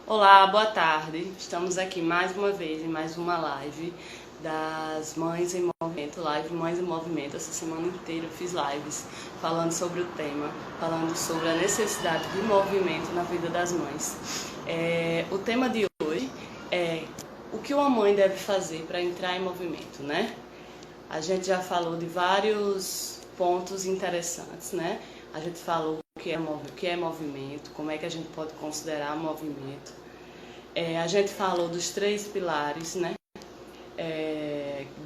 Olá, boa tarde. Estamos aqui mais uma vez em mais uma live das Mães em Movimento, live Mães em Movimento. Essa semana inteira eu fiz lives falando sobre o tema, falando sobre a necessidade de movimento na vida das mães. O tema de hoje é o que uma mãe deve fazer para entrar em movimento, né? A gente já falou de vários pontos interessantes, né? A gente falou o que é movimento, como é que a gente pode considerar movimento. A gente falou dos 3 pilares, né?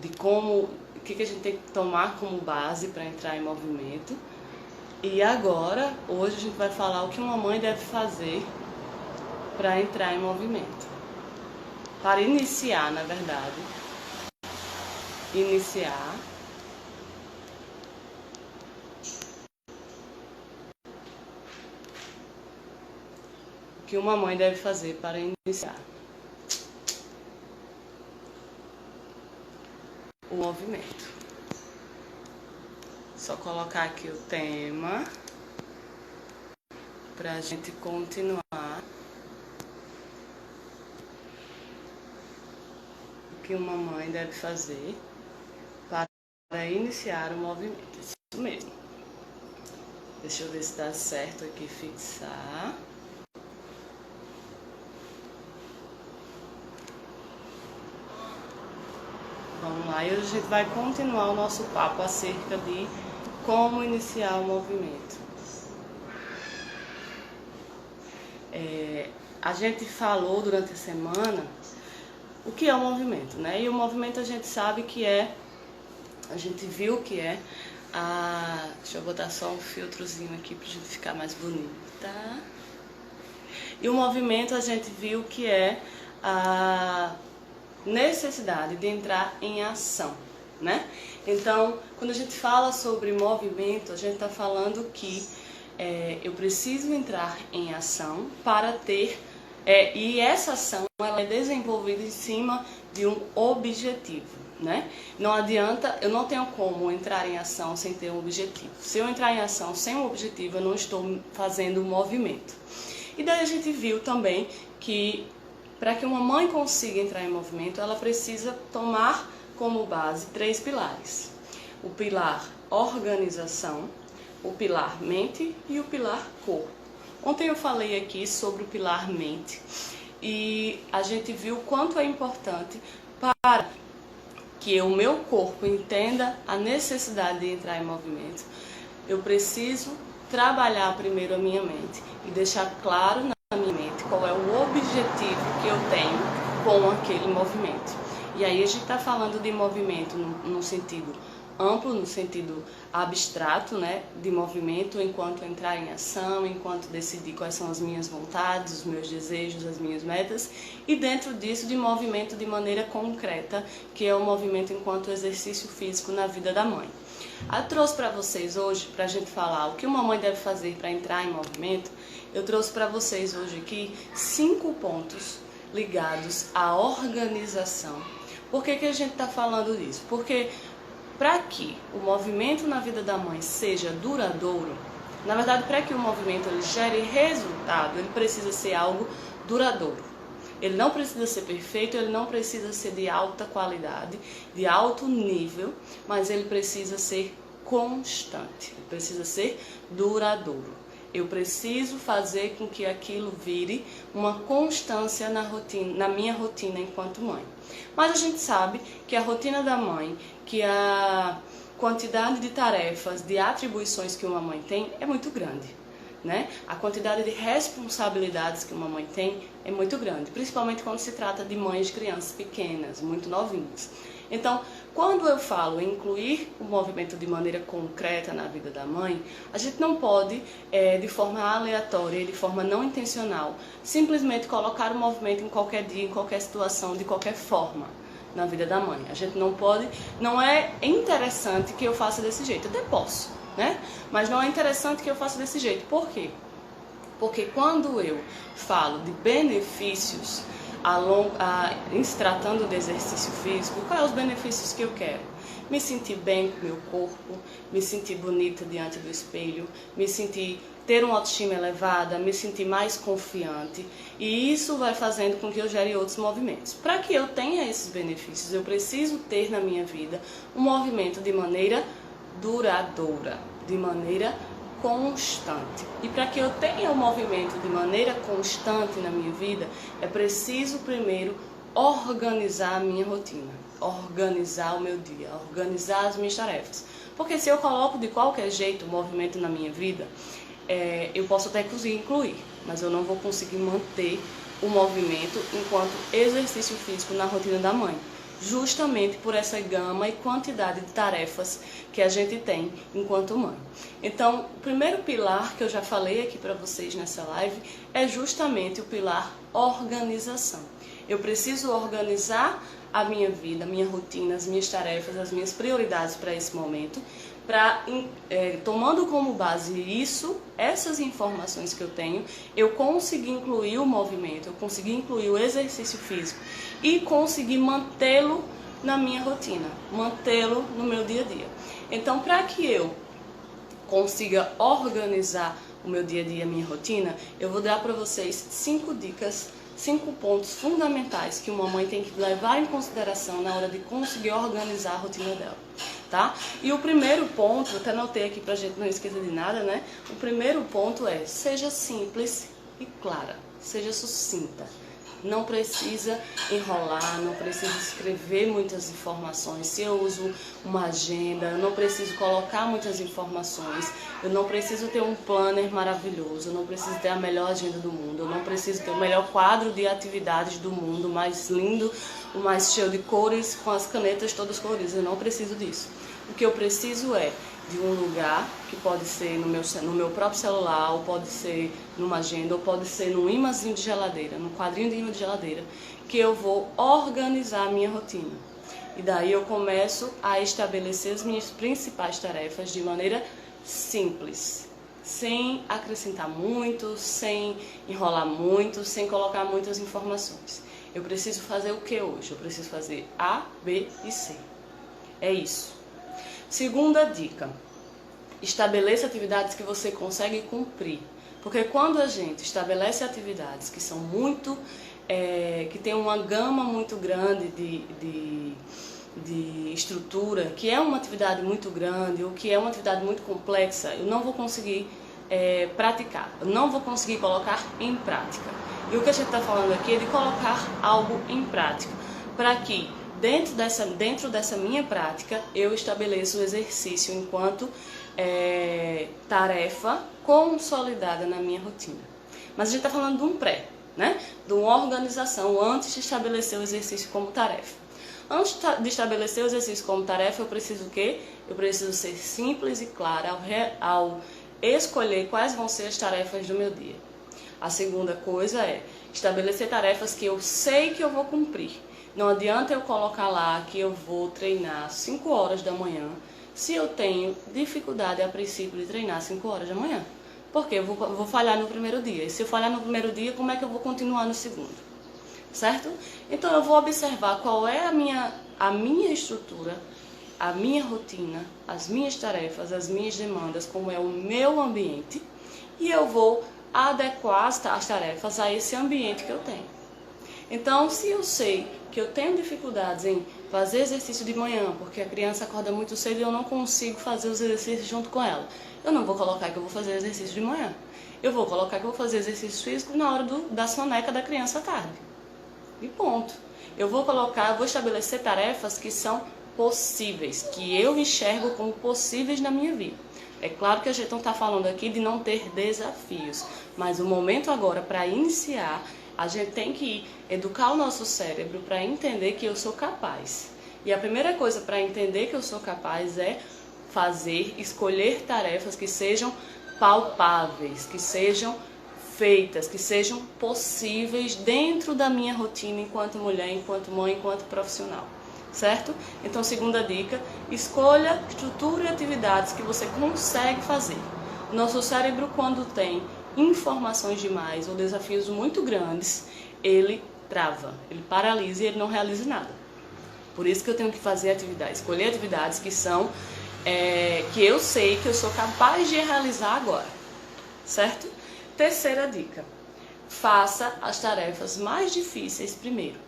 De como, o que a gente tem que tomar como base para entrar em movimento. E agora, hoje a gente vai falar o que uma mãe deve fazer para entrar em movimento. Para iniciar, na verdade. Iniciar. O que uma mãe deve fazer para iniciar o movimento. Só colocar aqui o tema para a gente continuar. O que uma mãe deve fazer para iniciar o movimento. Isso mesmo. Deixa eu ver se dá certo aqui fixar. Vamos lá, e hoje a gente vai continuar o nosso papo acerca de como iniciar o movimento. A gente falou durante a semana o que é o movimento, né? E o movimento a gente sabe que a gente viu que deixa eu botar só um filtrozinho aqui pra gente ficar mais bonita. E o movimento a gente viu que é a necessidade de entrar em ação, né? Então, quando a gente fala sobre movimento, a gente está falando que eu preciso entrar em ação para ter, e essa ação ela é desenvolvida em cima de um objetivo, né? Não adianta, eu não tenho como entrar em ação sem ter um objetivo. Se eu entrar em ação sem um objetivo, eu não estou fazendo um movimento. E daí a gente viu também que para que uma mãe consiga entrar em movimento, ela precisa tomar como base 3 pilares. O pilar organização, o pilar mente e o pilar corpo. Ontem eu falei aqui sobre o pilar mente e a gente viu o quanto é importante para que o meu corpo entenda a necessidade de entrar em movimento. Eu preciso trabalhar primeiro a minha mente e deixar claro na minha mente qual é o objetivo que eu tenho com aquele movimento. E aí a gente está falando de movimento no sentido amplo, no sentido abstrato, né? De movimento enquanto entrar em ação, enquanto decidir quais são as minhas vontades, os meus desejos, as minhas metas, e dentro disso de movimento de maneira concreta, que é o movimento enquanto exercício físico na vida da mãe. Eu trouxe para vocês hoje, para a gente falar o que uma mãe deve fazer para entrar em movimento, eu trouxe para vocês hoje aqui 5 pontos ligados à organização. Por que a gente está falando disso? Porque para que o movimento na vida da mãe seja duradouro, na verdade, para que o movimento ele gere resultado, ele precisa ser algo duradouro. Ele não precisa ser perfeito, ele não precisa ser de alta qualidade, de alto nível, mas ele precisa ser constante, ele precisa ser duradouro. Eu preciso fazer com que aquilo vire uma constância na minha rotina enquanto mãe. Mas a gente sabe que a rotina da mãe, que a quantidade de tarefas, de atribuições que uma mãe tem é muito grande, né? A quantidade de responsabilidades que uma mãe tem é muito grande, principalmente quando se trata de mães de crianças pequenas, muito novinhas. Então, quando eu falo em incluir o movimento de maneira concreta na vida da mãe, a gente não pode, de forma aleatória, de forma não intencional, simplesmente colocar o movimento em qualquer dia, em qualquer situação, de qualquer forma na vida da mãe. A gente não pode, não é interessante que eu faça desse jeito, até posso, né? Mas não é interessante que eu faça desse jeito. Por quê? Porque quando eu falo de benefícios em se tratando de exercício físico, quais são os benefícios que eu quero? Me sentir bem com o meu corpo, me sentir bonita diante do espelho, me sentir ter uma autoestima elevada, me sentir mais confiante, e isso vai fazendo com que eu gere outros movimentos. Para que eu tenha esses benefícios, eu preciso ter na minha vida um movimento de maneira duradoura, de maneira constante. E para que eu tenha um movimento de maneira constante na minha vida, é preciso primeiro organizar a minha rotina, organizar o meu dia, organizar as minhas tarefas. Porque se eu coloco de qualquer jeito o movimento na minha vida, eu posso até conseguir incluir, mas eu não vou conseguir manter o movimento enquanto exercício físico na rotina da mãe, justamente por essa gama e quantidade de tarefas que a gente tem enquanto mãe. Então, o primeiro pilar que eu já falei aqui para vocês nessa live é justamente o pilar organização. Eu preciso organizar a minha vida, a minha rotina, as minhas tarefas, as minhas prioridades para esse momento, tomando como base essas informações que eu tenho, eu consegui incluir o movimento, eu consegui incluir o exercício físico e consegui mantê-lo na minha rotina, mantê-lo no meu dia a dia. Então, para que eu consiga organizar o meu dia a dia, a minha rotina, eu vou dar para vocês 5 dicas, 5 pontos fundamentais que uma mãe tem que levar em consideração na hora de conseguir organizar a rotina dela, tá? E o primeiro ponto, eu até anotei aqui pra gente não esquecer de nada, né? O primeiro ponto é: seja simples e clara, seja sucinta. Não precisa enrolar, não precisa escrever muitas informações. Se eu uso uma agenda, eu não preciso colocar muitas informações. Eu não preciso ter um planner maravilhoso, eu não preciso ter a melhor agenda do mundo, eu não preciso ter o melhor quadro de atividades do mundo, o mais lindo, o mais cheio de cores, com as canetas todas coloridas. Eu não preciso disso. O que eu preciso é de um lugar, que pode ser no meu próprio celular, ou pode ser numa agenda, ou pode ser num imãzinho de geladeira, num quadrinho de imã de geladeira, que eu vou organizar a minha rotina. E daí eu começo a estabelecer as minhas principais tarefas de maneira simples, sem acrescentar muito, sem enrolar muito, sem colocar muitas informações. Eu preciso fazer o que hoje? Eu preciso fazer A, B e C. É isso. Segunda dica: estabeleça atividades que você consegue cumprir. Porque quando a gente estabelece atividades que são que tem uma gama muito grande de estrutura, que é uma atividade muito grande ou que é uma atividade muito complexa, eu não vou conseguir praticar, eu não vou conseguir colocar em prática. E o que a gente está falando aqui é de colocar algo em prática, para que dentro dessa minha prática eu estabeleça o exercício enquanto tarefa consolidada na minha rotina. Mas a gente está falando de um pré, né? De uma organização antes de estabelecer o exercício como tarefa. Antes de estabelecer o exercício como tarefa, eu preciso o quê? Eu preciso ser simples e clara ao escolher quais vão ser as tarefas do meu dia. A segunda coisa é estabelecer tarefas que eu sei que eu vou cumprir. Não adianta eu colocar lá que eu vou treinar 5 horas da manhã, se eu tenho dificuldade a princípio de treinar 5 horas da manhã. Porque eu vou falhar no primeiro dia. E se eu falhar no primeiro dia, como é que eu vou continuar no segundo? Certo? Então eu vou observar qual é a minha estrutura, a minha rotina, as minhas tarefas, as minhas demandas, como é o meu ambiente, e eu vou adequar as tarefas a esse ambiente que eu tenho. Então, se eu sei que eu tenho dificuldades em fazer exercício de manhã, porque a criança acorda muito cedo e eu não consigo fazer os exercícios junto com ela, eu não vou colocar que eu vou fazer exercício de manhã. Eu vou colocar que eu vou fazer exercício físico na hora da soneca da criança à tarde. E ponto. Eu vou estabelecer tarefas que são possíveis, que eu enxergo como possíveis na minha vida. É claro que a gente não está falando aqui de não ter desafios, mas o momento agora para iniciar, a gente tem que educar o nosso cérebro para entender que eu sou capaz. E a primeira coisa para entender que eu sou capaz é escolher tarefas que sejam palpáveis, que sejam feitas, que sejam possíveis dentro da minha rotina enquanto mulher, enquanto mãe, enquanto profissional. Certo? Então, segunda dica: escolha estrutura e atividades que você consegue fazer. Nosso cérebro, quando tem informações demais ou desafios muito grandes, ele trava, ele paralisa e ele não realiza nada. Por isso que eu tenho que fazer atividades, escolher atividades que são que eu sei que eu sou capaz de realizar agora. certo? Terceira dica: faça as tarefas mais difíceis primeiro.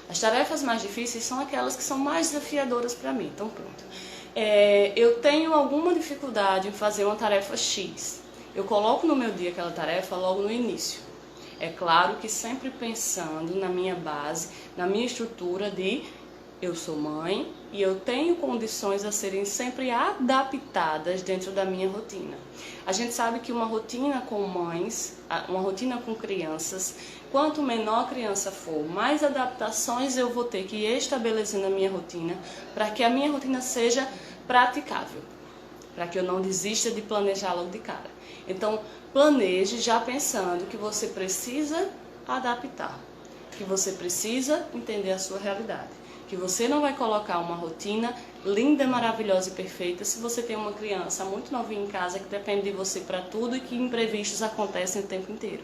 As tarefas mais difíceis são aquelas que são mais desafiadoras para mim. Então pronto. Eu tenho alguma dificuldade em fazer uma tarefa X. Eu coloco no meu dia aquela tarefa logo no início. É claro que sempre pensando na minha base, na minha estrutura de eu sou mãe e eu tenho condições a serem sempre adaptadas dentro da minha rotina. A gente sabe que uma rotina com mães, uma rotina com crianças, quanto menor a criança for, mais adaptações eu vou ter que estabelecer na minha rotina para que a minha rotina seja praticável, para que eu não desista de planejar logo de cara. Então, planeje já pensando que você precisa adaptar, que você precisa entender a sua realidade, que você não vai colocar uma rotina linda, maravilhosa e perfeita se você tem uma criança muito novinha em casa que depende de você para tudo e que imprevistos acontecem o tempo inteiro.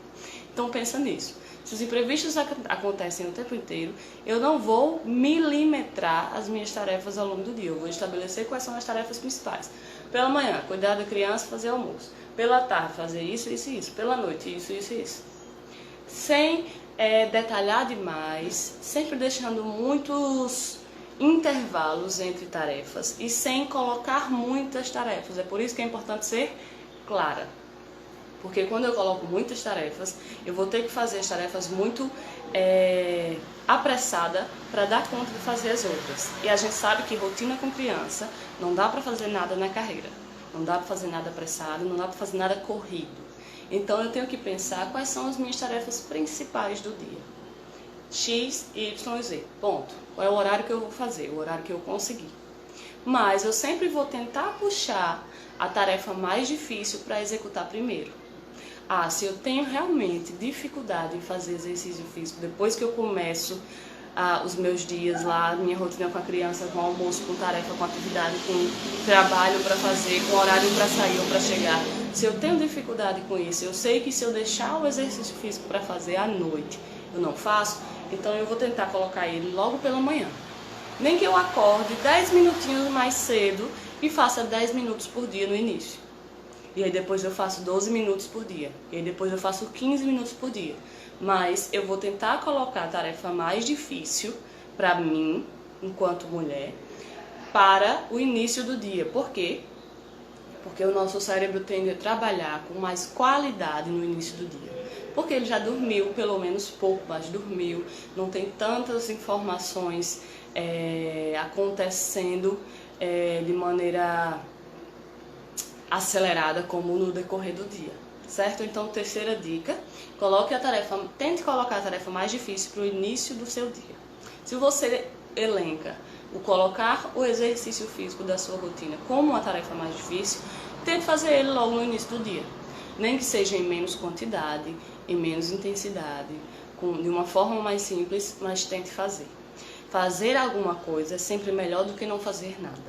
Então pensa nisso. Se os imprevistos acontecem o tempo inteiro, eu não vou milimetrar as minhas tarefas ao longo do dia. Eu vou estabelecer quais são as tarefas principais. Pela manhã, cuidar da criança, fazer almoço. Pela tarde, fazer isso, isso e isso. Pela noite, isso, isso e isso. Sem detalhar demais, sempre deixando muitos intervalos entre tarefas e sem colocar muitas tarefas. É por isso que é importante ser clara. Porque quando eu coloco muitas tarefas, eu vou ter que fazer as tarefas muito apressada para dar conta de fazer as outras. E a gente sabe que rotina com criança não dá para fazer nada na carreira. Não dá para fazer nada apressado, não dá para fazer nada corrido. Então eu tenho que pensar quais são as minhas tarefas principais do dia. X, Y e Z. Ponto. Qual é o horário que eu vou fazer? O horário que eu conseguir. Mas eu sempre vou tentar puxar a tarefa mais difícil para executar primeiro. Se eu tenho realmente dificuldade em fazer exercício físico depois que eu começo os meus dias lá, minha rotina com a criança, com almoço, com tarefa, com atividade, com trabalho para fazer, com horário para sair ou para chegar. Se eu tenho dificuldade com isso, eu sei que se eu deixar o exercício físico para fazer à noite, eu não faço, então eu vou tentar colocar ele logo pela manhã. Nem que eu acorde 10 minutinhos mais cedo e faça 10 minutos por dia no início. E aí depois eu faço 12 minutos por dia. E aí depois eu faço 15 minutos por dia. Mas eu vou tentar colocar a tarefa mais difícil para mim, enquanto mulher, para o início do dia. Por quê? Porque o nosso cérebro tende a trabalhar com mais qualidade no início do dia. Porque ele já dormiu, pelo menos pouco, mas dormiu. Não tem tantas informações acontecendo de maneira acelerada como no decorrer do dia, certo? Então, terceira dica, tente colocar a tarefa mais difícil para o início do seu dia. Se você elenca o colocar o exercício físico da sua rotina como uma tarefa mais difícil, tente fazer ele logo no início do dia, nem que seja em menos quantidade, em menos intensidade, de uma forma mais simples, mas tente fazer. Fazer alguma coisa é sempre melhor do que não fazer nada,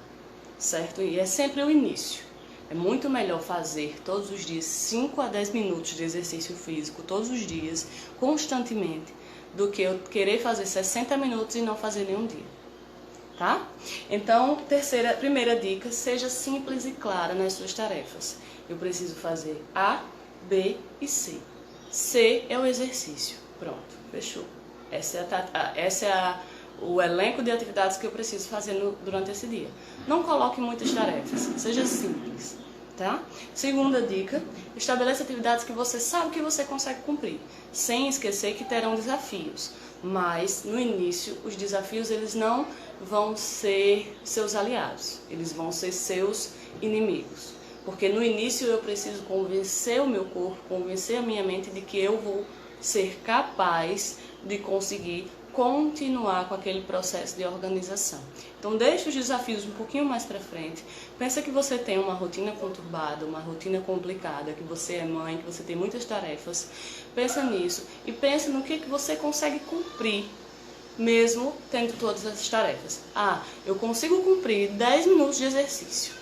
certo? E é sempre o início. É muito melhor fazer todos os dias 5 a 10 minutos de exercício físico, todos os dias, constantemente, do que eu querer fazer 60 minutos e não fazer nenhum dia, tá? Então, primeira dica, seja simples e clara nas suas tarefas. Eu preciso fazer A, B e C. C é o exercício. Pronto, fechou. Essa é o elenco de atividades que eu preciso fazer durante esse dia. Não coloque muitas tarefas, seja simples, tá? Segunda dica, estabeleça atividades que você sabe que você consegue cumprir, sem esquecer que terão desafios. Mas, no início, os desafios eles não vão ser seus aliados, eles vão ser seus inimigos. Porque no início eu preciso convencer o meu corpo, convencer a minha mente de que eu vou ser capaz de conseguir continuar com aquele processo de organização. Então deixe os desafios um pouquinho mais para frente. Pensa que você tem uma rotina conturbada, uma rotina complicada, que você é mãe, que você tem muitas tarefas. Pensa nisso e pensa no que você consegue cumprir, mesmo tendo todas essas tarefas. Eu consigo cumprir 10 minutos de exercício.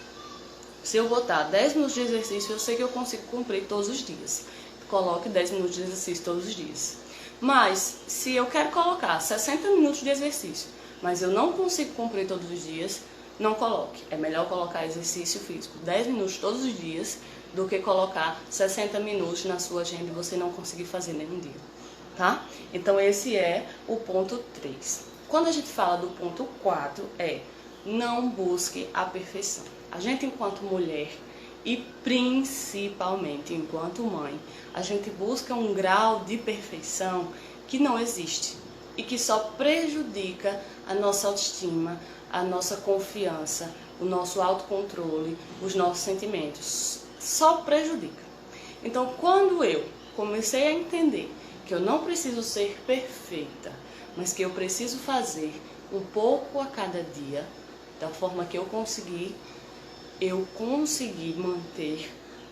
Se eu botar 10 minutos de exercício, eu sei que eu consigo cumprir todos os dias. Coloque 10 minutos de exercício todos os dias. Mas, se eu quero colocar 60 minutos de exercício, mas eu não consigo cumprir todos os dias, não coloque. É melhor colocar exercício físico 10 minutos todos os dias do que colocar 60 minutos na sua agenda e você não conseguir fazer nenhum dia, tá? Então esse é o ponto 3. Quando a gente fala do ponto 4, não busque a perfeição. A gente, enquanto mulher e principalmente enquanto mãe, a gente busca um grau de perfeição que não existe e que só prejudica a nossa autoestima, a nossa confiança, o nosso autocontrole, os nossos sentimentos. Só prejudica. Então, quando eu comecei a entender que eu não preciso ser perfeita, mas que eu preciso fazer um pouco a cada dia, da forma que eu consegui manter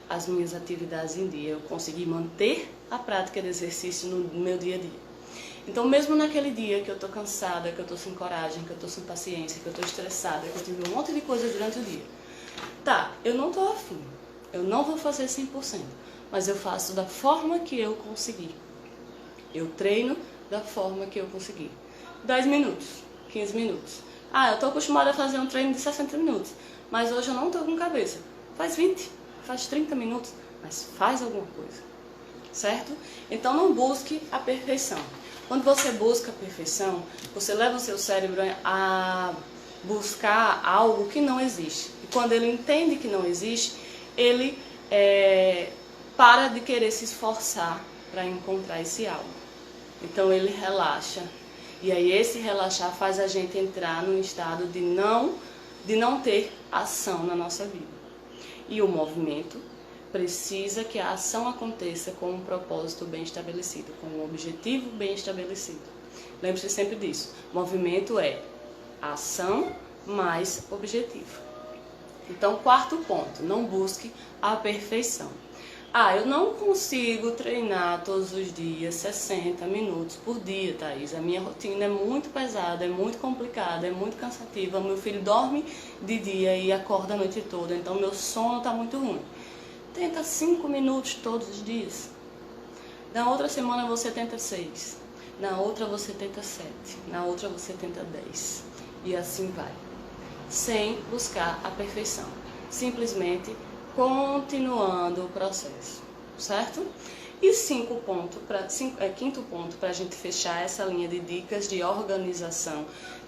as minhas atividades em dia, eu consegui manter a prática de exercício no meu dia a dia. Então, mesmo naquele dia que eu tô cansada, que eu tô sem coragem, que eu tô sem paciência, que eu tô estressada, que eu tive um monte de coisa durante o dia, tá, eu não tô afim, eu não vou fazer 100%, mas eu faço da forma que eu conseguir. Eu treino da forma que eu conseguir. 10 minutos, 15 minutos. Ah, eu tô acostumada a fazer um treino de 60 minutos, mas hoje eu não tô com cabeça. Faz 20, faz 30 minutos, mas faz alguma coisa, certo? Então não busque a perfeição. Quando você busca a perfeição, você leva o seu cérebro a buscar algo que não existe. E quando ele entende que não existe, ele para de querer se esforçar para encontrar esse algo. Então ele relaxa. E aí esse relaxar faz a gente entrar num estado de não ter ação na nossa vida. E o movimento precisa que a ação aconteça com um propósito bem estabelecido, com um objetivo bem estabelecido. Lembre-se sempre disso. Movimento é ação mais objetivo. Então, quarto ponto, não busque a perfeição. Ah, eu não consigo treinar todos os dias 60 minutos por dia, Thaís. A minha rotina é muito pesada, é muito complicada, é muito cansativa. Meu filho dorme de dia e acorda a noite toda, então meu sono está muito ruim. Tenta 5 minutos todos os dias. Na outra semana você tenta 6. Na outra você tenta 7. Na outra você tenta 10. E assim vai. Sem buscar a perfeição. Simplesmente continuando o processo, certo? E quinto ponto para a gente fechar essa linha de dicas de organização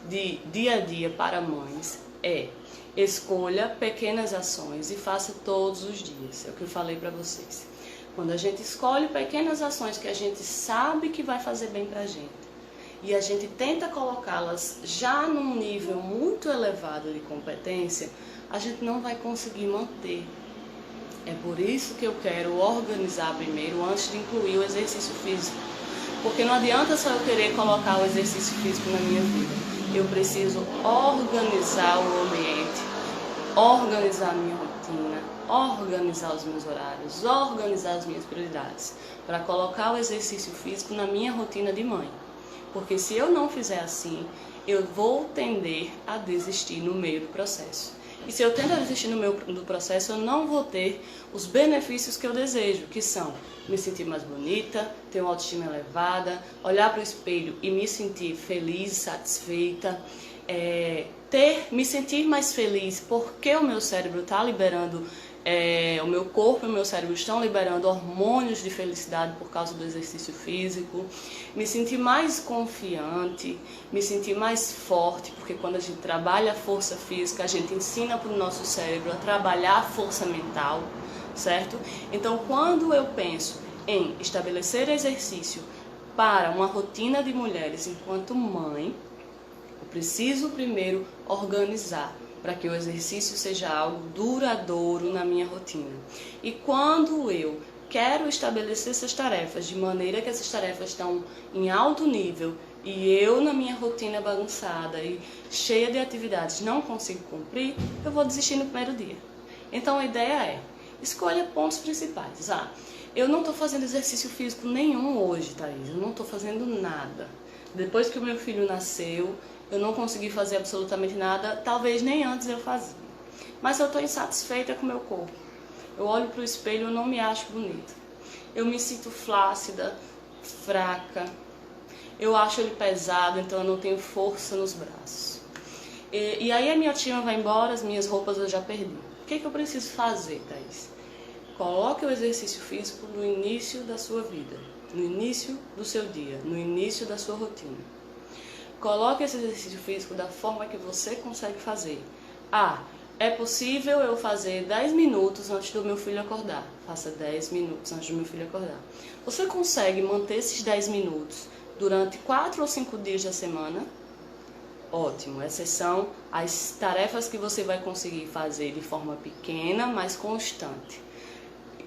de dia a dia para mães é: escolha pequenas ações e faça todos os dias. É o que eu falei para vocês. Quando a gente escolhe pequenas ações que a gente sabe que vai fazer bem para a gente e a gente tenta colocá-las já num nível muito elevado de competência, a gente não vai conseguir manter. É por isso que eu quero organizar primeiro, antes de incluir o exercício físico. Porque não adianta só eu querer colocar o exercício físico na minha vida. Eu preciso organizar o ambiente, organizar a minha rotina, organizar os meus horários, organizar as minhas prioridades, para colocar o exercício físico na minha rotina de mãe. Porque se eu não fizer assim, eu vou tender a desistir no meio do processo. E se eu tento desistir no meio do processo, eu não vou ter os benefícios que eu desejo, que são me sentir mais bonita, ter uma autoestima elevada, olhar para o espelho e me sentir feliz, satisfeita, me sentir mais feliz porque o meu cérebro está liberando, o meu corpo e o meu cérebro estão liberando hormônios de felicidade por causa do exercício físico, me sentir mais confiante, me sentir mais forte, porque quando a gente trabalha a força física, a gente ensina para o nosso cérebro a trabalhar a força mental, certo? Então, quando eu penso em estabelecer exercício para uma rotina de mulheres enquanto mãe, eu preciso primeiro organizar para que o exercício seja algo duradouro na minha rotina. E quando eu quero estabelecer essas tarefas de maneira que essas tarefas estão em alto nível e eu na minha rotina bagunçada e cheia de atividades não consigo cumprir, eu vou desistir no primeiro dia. Então a ideia é, escolha pontos principais. Eu não estou fazendo exercício físico nenhum hoje, Thaís, eu não estou fazendo nada. Depois que o meu filho nasceu, eu não consegui fazer absolutamente nada, talvez nem antes eu fazia. Mas eu estou insatisfeita com o meu corpo. Eu olho para o espelho e eu não me acho bonita. Eu me sinto flácida, fraca. Eu acho ele pesado, então eu não tenho força nos braços. E aí a minha autoestima vai embora, as minhas roupas eu já perdi. O que eu preciso fazer, Thaís? Coloque o exercício físico no início da sua vida, no início do seu dia, no início da sua rotina. Coloque esse exercício físico da forma que você consegue fazer. É possível eu fazer 10 minutos antes do meu filho acordar. Faça 10 minutos antes do meu filho acordar. Você consegue manter esses 10 minutos durante 4 ou 5 dias da semana? Ótimo, essas são as tarefas que você vai conseguir fazer de forma pequena, mas constante.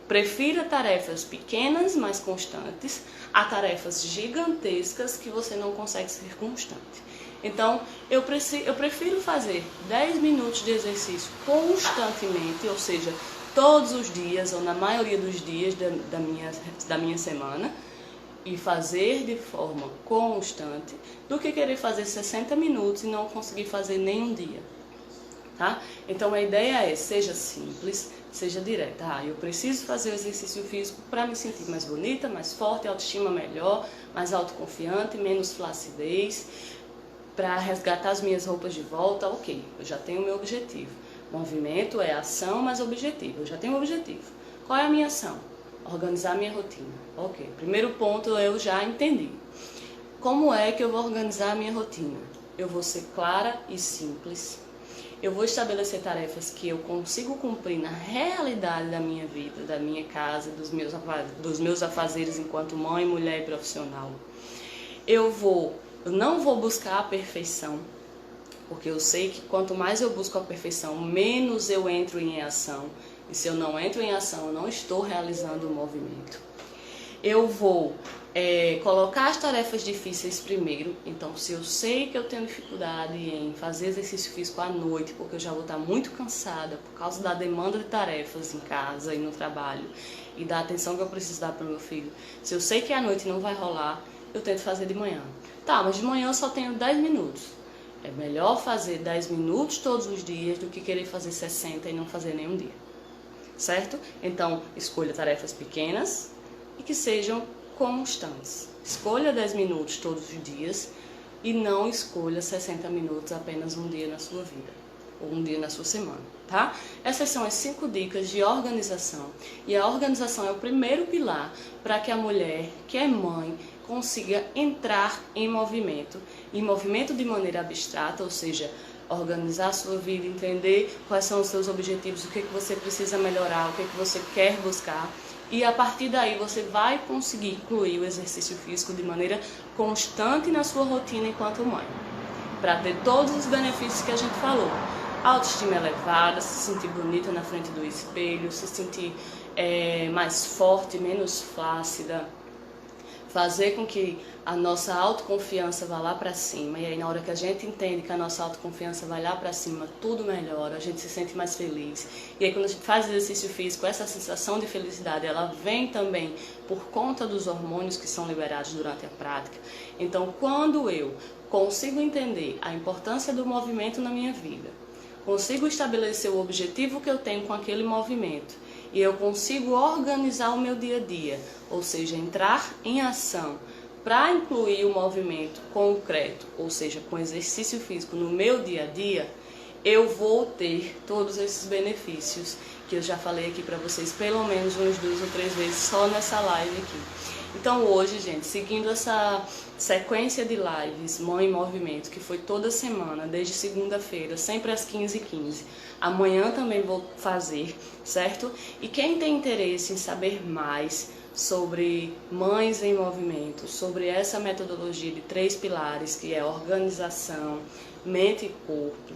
Prefira tarefas pequenas, mas constantes, a tarefas gigantescas que você não consegue ser constante. Então, eu prefiro fazer 10 minutos de exercício constantemente, ou seja, todos os dias, ou na maioria dos dias da minha semana, e fazer de forma constante, do que querer fazer 60 minutos e não conseguir fazer nem um dia. Tá? Então a ideia é, seja simples, seja direta. Eu preciso fazer o exercício físico para me sentir mais bonita, mais forte, autoestima melhor, mais autoconfiante, menos flacidez, para resgatar as minhas roupas de volta. Ok, eu já tenho o meu objetivo. Movimento é ação, mas objetivo. Eu já tenho o objetivo. Qual é a minha ação? Organizar a minha rotina. Ok, primeiro ponto eu já entendi. Como é que eu vou organizar a minha rotina? Eu vou ser clara e simples. Eu vou estabelecer tarefas que eu consigo cumprir na realidade da minha vida, da minha casa, dos meus afazeres enquanto mãe, mulher e profissional. Eu não vou buscar a perfeição, porque eu sei que quanto mais eu busco a perfeição, menos eu entro em ação. E se eu não entro em ação, eu não estou realizando o movimento. Eu vou colocar as tarefas difíceis primeiro. Então, se eu sei que eu tenho dificuldade em fazer exercício físico à noite, porque eu já vou estar muito cansada por causa da demanda de tarefas em casa e no trabalho e da atenção que eu preciso dar para o meu filho, se eu sei que à noite não vai rolar, eu tento fazer de manhã. Tá, mas de manhã eu só tenho 10 minutos. É melhor fazer 10 minutos todos os dias do que querer fazer 60 e não fazer nenhum dia. Certo? Então, escolha tarefas pequenas e que sejam constantes. Escolha 10 minutos todos os dias e não escolha 60 minutos apenas um dia na sua vida ou um dia na sua semana, tá? Essas são as 5 dicas de organização. E a organização é o primeiro pilar para que a mulher, que é mãe, consiga entrar em movimento de maneira abstrata, ou seja, organizar a sua vida, entender quais são os seus objetivos, o que você precisa melhorar, o que você quer buscar. E a partir daí você vai conseguir incluir o exercício físico de maneira constante na sua rotina enquanto mãe, para ter todos os benefícios que a gente falou. Autoestima elevada, se sentir bonita na frente do espelho, se sentir mais forte, menos flácida, fazer com que a nossa autoconfiança vá lá para cima. E aí na hora que a gente entende que a nossa autoconfiança vai lá para cima, tudo melhora, a gente se sente mais feliz. E aí quando a gente faz exercício físico, essa sensação de felicidade, ela vem também por conta dos hormônios que são liberados durante a prática. Então quando eu consigo entender a importância do movimento na minha vida, consigo estabelecer o objetivo que eu tenho com aquele movimento, e eu consigo organizar o meu dia a dia, ou seja, entrar em ação para incluir o movimento concreto, ou seja, com exercício físico no meu dia a dia, eu vou ter todos esses benefícios que eu já falei aqui para vocês pelo menos umas 2 ou 3 vezes só nessa live aqui. Então hoje, gente, seguindo essa sequência de lives Mãe em Movimento, que foi toda semana, desde segunda-feira, sempre às 15h15, amanhã também vou fazer, certo? E quem tem interesse em saber mais sobre Mães em Movimento, sobre essa metodologia de 3 pilares, que é organização, mente e corpo,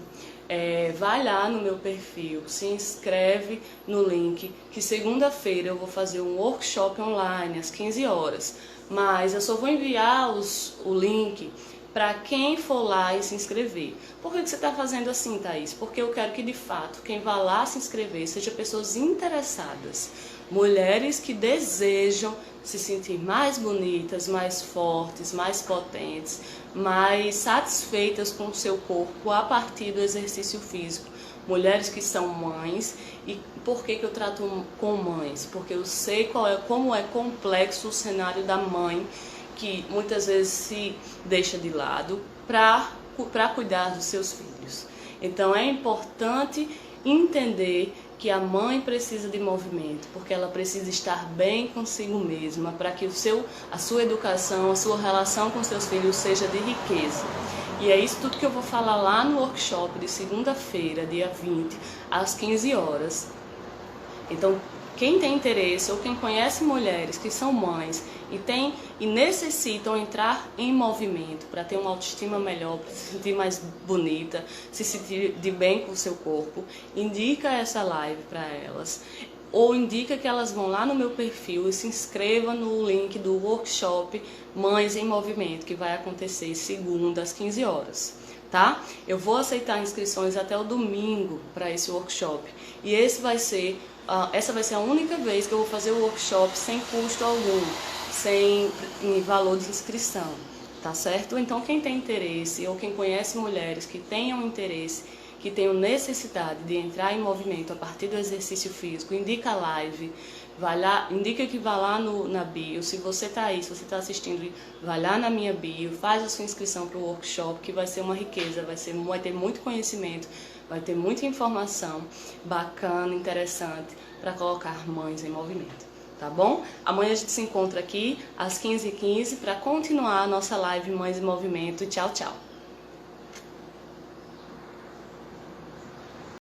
vai lá no meu perfil, se inscreve no link, que segunda-feira eu vou fazer um workshop online às 15 horas, mas eu só vou enviar o link para quem for lá e se inscrever. Por que você está fazendo assim, Thaís? Porque eu quero que de fato quem vá lá se inscrever seja pessoas interessadas, mulheres que desejam se sentir mais bonitas, mais fortes, mais potentes, mais satisfeitas com o seu corpo a partir do exercício físico. Mulheres que são mães. E por que eu trato com mães? Porque eu sei como é complexo o cenário da mãe, que muitas vezes se deixa de lado para cuidar dos seus filhos. Então é importante entender que a mãe precisa de movimento, porque ela precisa estar bem consigo mesma para que a sua educação, a sua relação com seus filhos seja de riqueza. E é isso tudo que eu vou falar lá no workshop de segunda-feira, dia 20, às 15 horas. Então, quem tem interesse ou quem conhece mulheres que são mães e necessitam entrar em movimento para ter uma autoestima melhor, para se sentir mais bonita, se sentir de bem com o seu corpo, indica essa live para elas. Ou indica que elas vão lá no meu perfil e se inscrevam no link do workshop Mães em Movimento, que vai acontecer segunda às 15 horas. Tá? Eu vou aceitar inscrições até o domingo para esse workshop. E essa vai ser a única vez que eu vou fazer o workshop sem custo algum, sem valor de inscrição, tá certo? Então quem tem interesse ou quem conhece mulheres que tenham interesse, que tenham necessidade de entrar em movimento a partir do exercício físico, indica a live, vai lá, indica que vá lá na bio. Se você está aí, se você está assistindo, vai lá na minha bio, faz a sua inscrição para o workshop, que vai ser uma riqueza, vai ter muito conhecimento, vai ter muita informação bacana, interessante, para colocar mães em movimento, tá bom? Amanhã a gente se encontra aqui às 15h15 para continuar a nossa live Mães em Movimento. Tchau, tchau!